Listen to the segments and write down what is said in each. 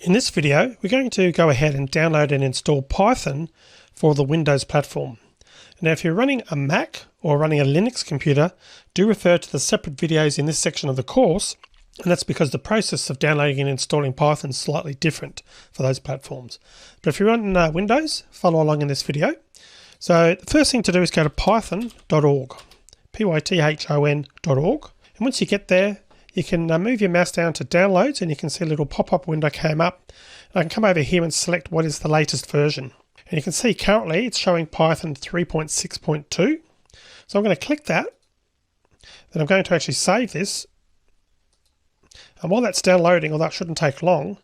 In this video, we're going to go ahead and download and install Python for the Windows platform. Now, if you're running a Mac or running a Linux computer, do refer to the separate videos in this section of the course, and that's because the process of downloading and installing Python is slightly different for those platforms. But if you're on Windows, follow along in this video. So the first thing to do is go to python.org, python.org, and once you get there, you can move your mouse down to downloads and you can see a little pop-up window came up. And I can come over here and select what is the latest version. And you can see currently it's showing Python 3.6.2. So I'm going to click that. Then I'm going to actually save this. And while that's downloading, although it shouldn't take long,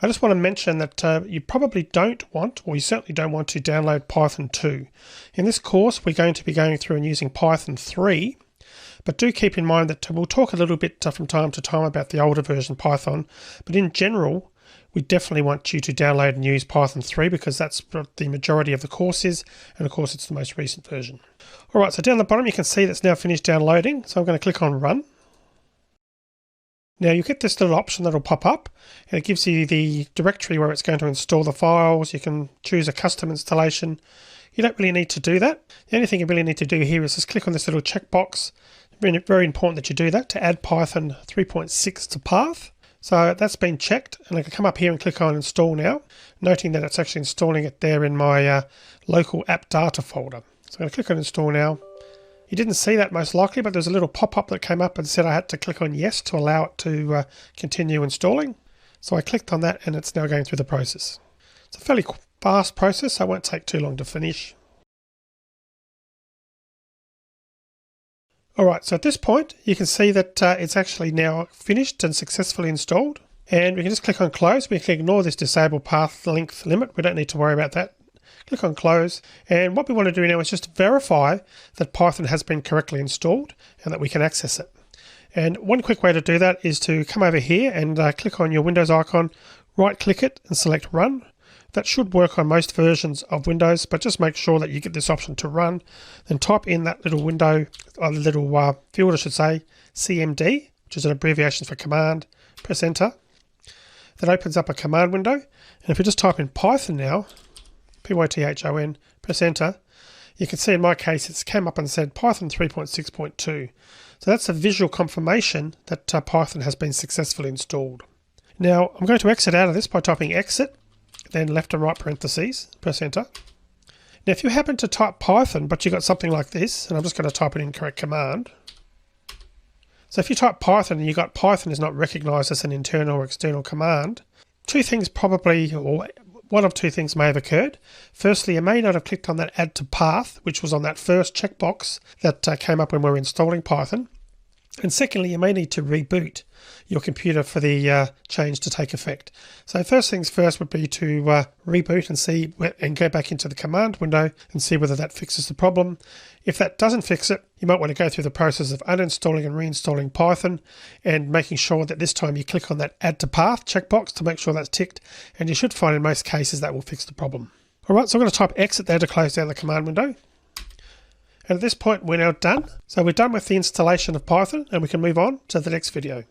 I just want to mention that you probably don't want, or you certainly don't want to download Python 2. In this course, we're going to be going through and using Python 3. But do keep in mind that we'll talk a little bit from time to time about the older version Python. But in general, we definitely want you to download and use Python 3 because that's what the majority of the course is. And of course, it's the most recent version. All right, so down the bottom, you can see that's now finished downloading. So I'm going to click on Run. Now you get this little option that'll pop up and it gives you the directory where it's going to install the files. You can choose a custom installation. You don't really need to do that. The only thing you really need to do here is just click on this little checkbox. Very important that you do that to add Python 3.6 to path. So that's been checked and I can come up here and click on install now, noting that it's actually installing it there in my local app data folder. So I'm going to click on install now. You didn't see that most likely, but there's a little pop-up that came up and said I had to click on yes to allow it to continue installing. So I clicked on that and it's now going through the process. It's a fairly fast process, so it won't take too long to finish. Alright, so at this point you can see that it's actually now finished and successfully installed. And we can just click on close. We can ignore this disable path length limit. We don't need to worry about that. Click on close. And what we want to do now is just verify that Python has been correctly installed and that we can access it. And one quick way to do that is to come over here and click on your Windows icon, right click it and select Run. That should work on most versions of Windows, but just make sure that you get this option to run. Then type in that little window, or the little field I should say, CMD, which is an abbreviation for command. Press enter. That opens up a command window. And if we just type in Python now, Python, press enter, you can see in my case it's came up and said Python 3.6.2. So that's a visual confirmation that Python has been successfully installed. Now I'm going to exit out of this by typing exit. Then left and right parentheses, press enter. Now if you happen to type Python but you got something like this, and I'm just going to type an incorrect command. So if you type Python and you got Python is not recognized as an internal or external command, two things probably, or one of two things may have occurred. Firstly, you may not have clicked on that add to path, which was on that first checkbox that came up when we were installing Python. And secondly, you may need to reboot your computer for the change to take effect. So first things first would be to reboot and see and go back into the command window and see whether that fixes the problem. If that doesn't fix it, you might want to go through the process of uninstalling and reinstalling Python and making sure that this time you click on that add to path checkbox to make sure that's ticked, and you should find in most cases that will fix the problem. Alright, so I'm going to type exit there to close down the command window. And at this point, we're now done. So we're done with the installation of Python and we can move on to the next video.